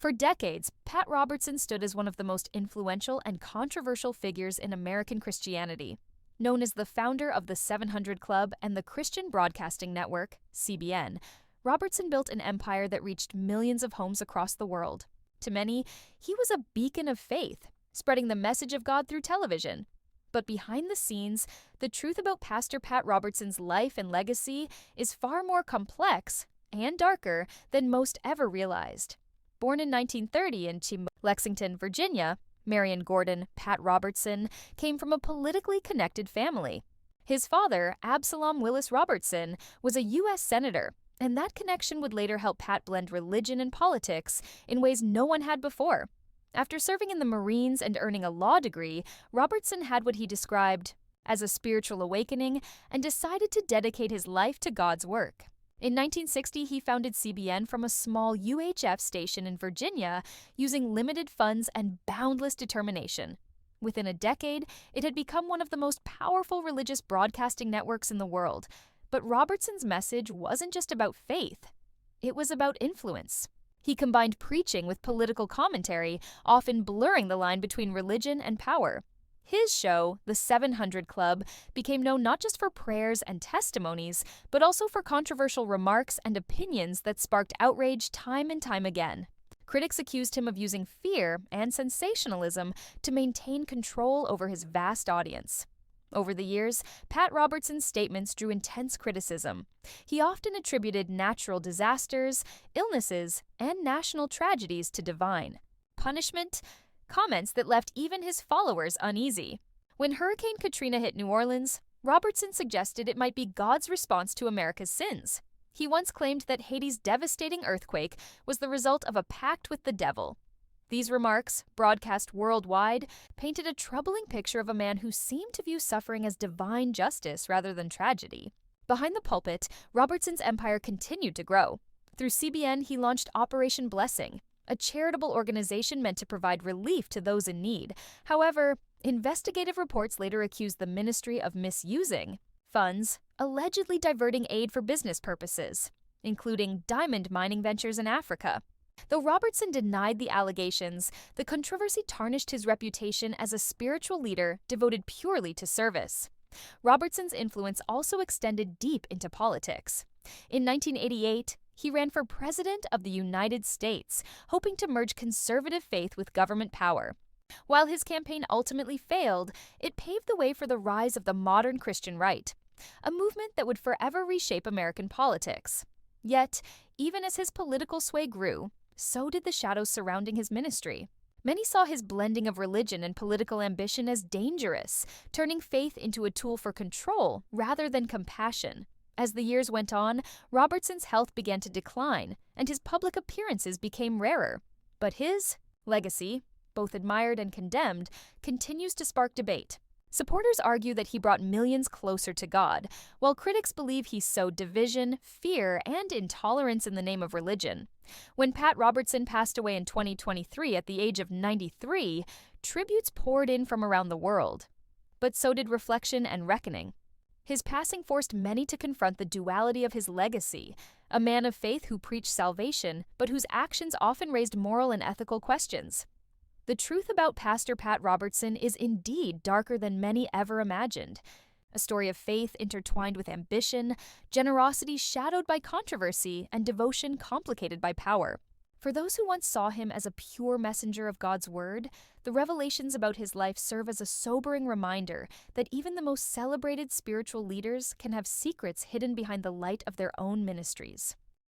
For decades, Pat Robertson stood as one of the most influential and controversial figures in American Christianity. Known as the founder of the 700 Club and the Christian Broadcasting Network, CBN, Robertson built an empire that reached millions of homes across the world. To many, he was a beacon of faith, spreading the message of God through television. But behind the scenes, the truth about Pastor Pat Robertson's life and legacy is far more complex and darker than most ever realized. Born in 1930 in Lexington, Virginia, Marion Gordon Pat Robertson came from a politically connected family. His father, Absalom Willis Robertson, was a U.S. senator, and that connection would later help Pat blend religion and politics in ways no one had before. After serving in the Marines and earning a law degree, Robertson had what he described as a spiritual awakening and decided to dedicate his life to God's work. In 1960, he founded CBN from a small UHF station in Virginia using limited funds and boundless determination. Within a decade, it had become one of the most powerful religious broadcasting networks in the world. But Robertson's message wasn't just about faith. It was about influence. He combined preaching with political commentary, often blurring the line between religion and power. His show, The 700 Club, became known not just for prayers and testimonies, but also for controversial remarks and opinions that sparked outrage time and time again. Critics accused him of using fear and sensationalism to maintain control over his vast audience. Over the years, Pat Robertson's statements drew intense criticism. He often attributed natural disasters, illnesses, and national tragedies to divine punishment, comments that left even his followers uneasy. When Hurricane Katrina hit New Orleans, Robertson suggested it might be God's response to America's sins. He once claimed that Haiti's devastating earthquake was the result of a pact with the devil. These remarks, broadcast worldwide, painted a troubling picture of a man who seemed to view suffering as divine justice rather than tragedy. Behind the pulpit, Robertson's empire continued to grow. Through CBN, he launched Operation Blessing, a charitable organization meant to provide relief to those in need. However, investigative reports later accused the ministry of misusing funds, allegedly diverting aid for business purposes, including diamond mining ventures in Africa. Though Robertson denied the allegations, the controversy tarnished his reputation as a spiritual leader devoted purely to service. Robertson's influence also extended deep into politics. In 1988, he ran for President of the United States, hoping to merge conservative faith with government power. While his campaign ultimately failed, it paved the way for the rise of the modern Christian right, a movement that would forever reshape American politics. Yet, even as his political sway grew, so did the shadows surrounding his ministry. Many saw his blending of religion and political ambition as dangerous, turning faith into a tool for control rather than compassion. As the years went on, Robertson's health began to decline, and his public appearances became rarer. But his legacy, both admired and condemned, continues to spark debate. Supporters argue that he brought millions closer to God, while critics believe he sowed division, fear, and intolerance in the name of religion. When Pat Robertson passed away in 2023 at the age of 93, tributes poured in from around the world. But so did reflection and reckoning. His passing forced many to confront the duality of his legacy, a man of faith who preached salvation, but whose actions often raised moral and ethical questions. The truth about Pastor Pat Robertson is indeed darker than many ever imagined. A story of faith intertwined with ambition, generosity shadowed by controversy, and devotion complicated by power. For those who once saw him as a pure messenger of God's word, the revelations about his life serve as a sobering reminder that even the most celebrated spiritual leaders can have secrets hidden behind the light of their own ministries.